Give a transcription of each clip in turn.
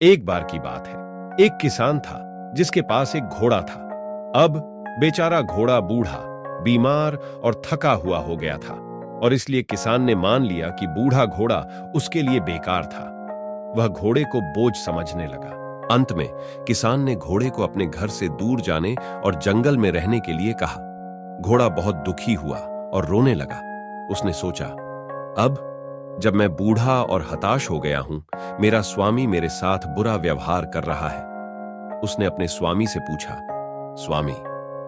एक बार की बात है, एक किसान था जिसके पास एक घोड़ा था। अब बेचारा घोड़ा बूढ़ा, बीमार और थका हुआ हो गया था और इसलिए किसान ने मान लिया कि बूढ़ा घोड़ा उसके लिए बेकार था। वह घोड़े को बोझ समझने लगा। अंत में किसान ने घोड़े को अपने घर से दूर जाने और जंगल में रहने के लिए कहा। घोड़ा बहुत दुखी हुआ और रोने लगा। उसने सोचा, अब जब मैं बूढ़ा और हताश हो गया हूं, मेरा स्वामी मेरे साथ बुरा व्यवहार कर रहा है। उसने अपने स्वामी से पूछा, स्वामी,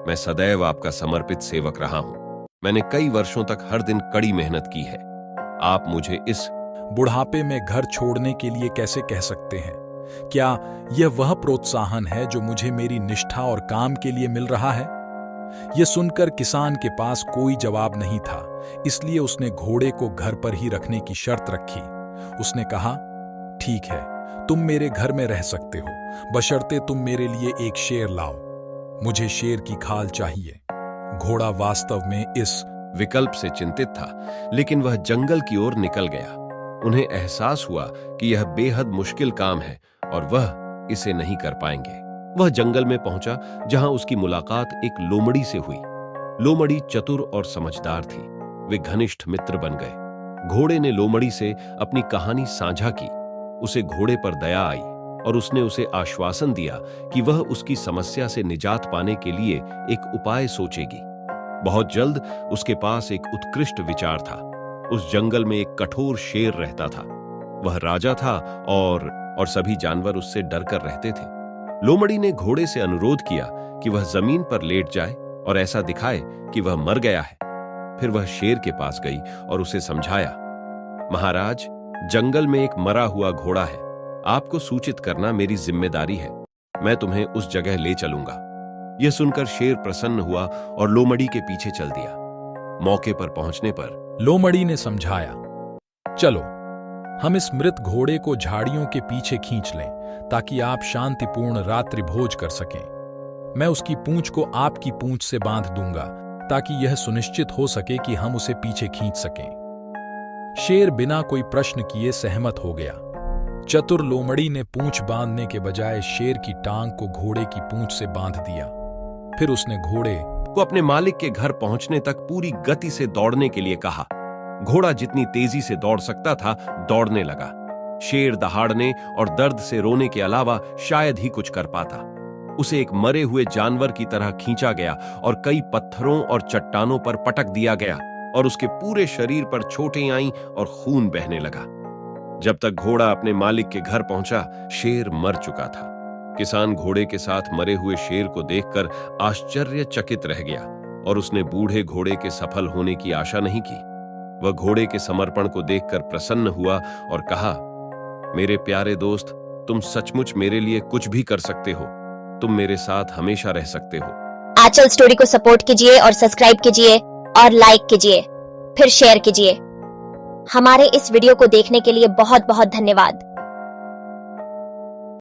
मैं सदैव आपका समर्पित सेवक रहा हूं। मैंने कई वर्षों तक हर दिन कड़ी मेहनत की है। आप मुझे इस बुढ़ापे में घर छोड़ने के लिए कैसे कह सकते हैं? क्या यह वह प्रोत्साहन है जो मुझे मेरी निष्ठा और काम के लिए मिल रहा है? यह सुनकर किसान के पास कोई जवाब नहीं था, इसलिए उसने घोड़े को घर पर ही रखने की शर्त रखी। उसने कहा, ठीक है, तुम मेरे घर में रह सकते हो, बशर्ते तुम मेरे लिए एक शेर लाओ। मुझे शेर की खाल चाहिए। घोड़ा वास्तव में इस विकल्प से चिंतित था, लेकिन वह जंगल की ओर निकल गया। उन्हें एहसास हुआ कि यह बेहद मुश्किल काम है और वह इसे नहीं कर पाएंगे। वह जंगल में पहुंचा जहां उसकी मुलाकात एक लोमड़ी से हुई। लोमड़ी चतुर और समझदार थी। वे घनिष्ठ मित्र बन गए। घोड़े ने लोमड़ी से अपनी कहानी साझा की। उसे घोड़े पर दया आई और उसने उसे आश्वासन दिया कि वह उसकी समस्या से निजात पाने के लिए एक उपाय सोचेगी। बहुत जल्द उसके पास एक उत्कृष्ट विचार था। उस जंगल में एक कठोर शेर रहता था। वह राजा था और सभी जानवर उससे डरकर रहते थे। लोमड़ी ने घोड़े से अनुरोध किया कि वह जमीन पर लेट जाए और ऐसा दिखाए कि वह मर गया है। फिर वह शेर के पास गई और उसे समझाया, महाराज, जंगल में एक मरा हुआ घोड़ा है। आपको सूचित करना मेरी जिम्मेदारी है। मैं तुम्हें उस जगह ले चलूंगा। यह सुनकर शेर प्रसन्न हुआ और लोमड़ी के पीछे चल दिया। मौके पर पहुंचने पर लोमड़ी ने समझाया, चलो हम इस मृत घोड़े को झाड़ियों के पीछे खींच लें ताकि आप शांतिपूर्ण रात्रि भोज कर सकें। मैं उसकी पूंछ को आपकी पूंछ से बांध दूंगा ताकि यह सुनिश्चित हो सके कि हम उसे पीछे खींच सकें। शेर बिना कोई प्रश्न किए सहमत हो गया। चतुर लोमड़ी ने पूंछ बांधने के बजाय शेर की टांग को घोड़े की पूंछ से बांध दिया। फिर उसने घोड़े को अपने मालिक के घर पहुंचने तक पूरी गति से दौड़ने के लिए कहा। घोड़ा जितनी तेजी से दौड़ सकता था, दौड़ने लगा। शेर दहाड़ने और दर्द से रोने के अलावा शायद ही कुछ कर पाता। उसे एक मरे हुए जानवर की तरह खींचा गया और कई पत्थरों और चट्टानों पर पटक दिया गया और उसके पूरे शरीर पर चोटें आईं और खून बहने लगा। जब तक घोड़ा अपने मालिक के घर पहुंचा, शेर मर चुका था। किसान घोड़े के साथ मरे हुए शेर को देखकर आश्चर्यचकित रह गया और उसने बूढ़े घोड़े के सफल होने की आशा नहीं की। वह घोड़े के समर्पण को देखकर प्रसन्न हुआ और कहा, मेरे प्यारे दोस्त, तुम सचमुच मेरे लिए कुछ भी कर सकते हो। तुम मेरे साथ हमेशा रह सकते हो। आंचल स्टोरी को सपोर्ट कीजिए और सब्सक्राइब कीजिए और लाइक कीजिए, फिर शेयर कीजिए। हमारे इस वीडियो को देखने के लिए बहुत बहुत धन्यवाद।